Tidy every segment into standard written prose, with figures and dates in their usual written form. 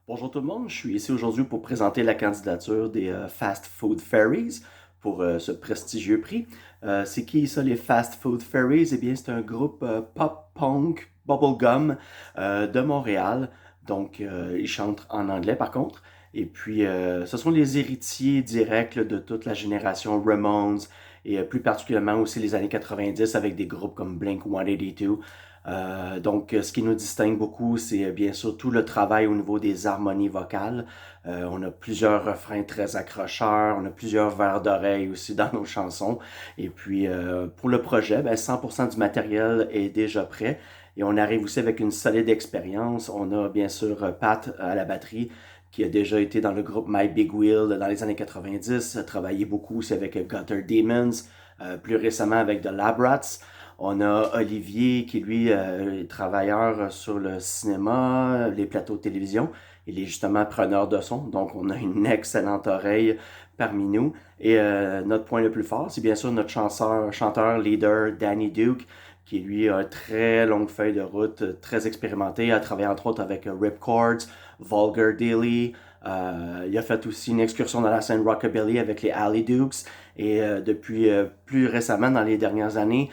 Bonjour tout le monde, je suis ici aujourd'hui pour présenter la candidature des Fast Food Fairies pour ce prestigieux prix. C'est qui ça, les Fast Food Fairies? Eh bien, c'est un groupe pop-punk bubblegum de Montréal. Donc, ils chantent en anglais par contre. Et puis, ce sont les héritiers directs là, de toute la génération Ramones et plus particulièrement aussi les années 90 avec des groupes comme Blink-182. Donc, ce qui nous distingue beaucoup, c'est bien sûr tout le travail au niveau des harmonies vocales. On a plusieurs refrains très accrocheurs, on a plusieurs vers d'oreille aussi dans nos chansons. Et puis, pour le projet, ben, 100% du matériel est déjà prêt. Et on arrive aussi avec une solide expérience. On a bien sûr Pat à la batterie, qui a déjà été dans le groupe My Big Wheel dans les années 90, a travaillé beaucoup aussi avec Gutter Demons, plus récemment avec The Lab Rats. On a Olivier qui, lui, est travailleur sur le cinéma, les plateaux de télévision. Il est justement preneur de son, donc on a une excellente oreille parmi nous. Et notre point le plus fort, c'est bien sûr notre chanteur, leader, Danny Duke, qui lui a une très longue feuille de route, très expérimenté, a travaillé entre autres avec Ripcords, Vulgar Daily. Il a fait aussi une excursion dans la scène Rockabilly avec les Alley Dukes. Et depuis plus récemment, dans les dernières années,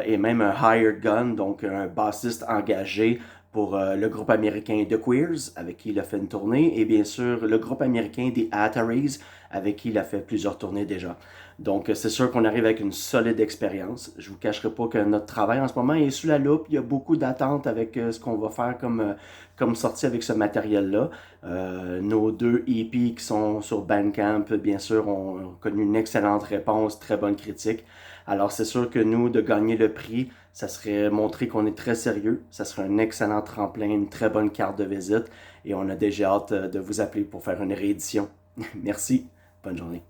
et même un hired gun, donc un bassiste engagé pour le groupe américain The Queers, avec qui il a fait une tournée, et bien sûr le groupe américain The Ataris, avec qui il a fait plusieurs tournées déjà. Donc c'est sûr qu'on arrive avec une solide expérience. Je vous cacherai pas que notre travail en ce moment est sous la loupe. Il y a beaucoup d'attentes avec ce qu'on va faire comme sortie avec ce matériel-là. Nos deux EP qui sont sur Bandcamp, bien sûr, ont connu une excellente réponse, très bonne critique. Alors c'est sûr que nous, de gagner le prix, ça serait montrer qu'on est très sérieux, ça serait un excellent tremplin, une très bonne carte de visite et on a déjà hâte de vous appeler pour faire une réédition. Merci, bonne journée.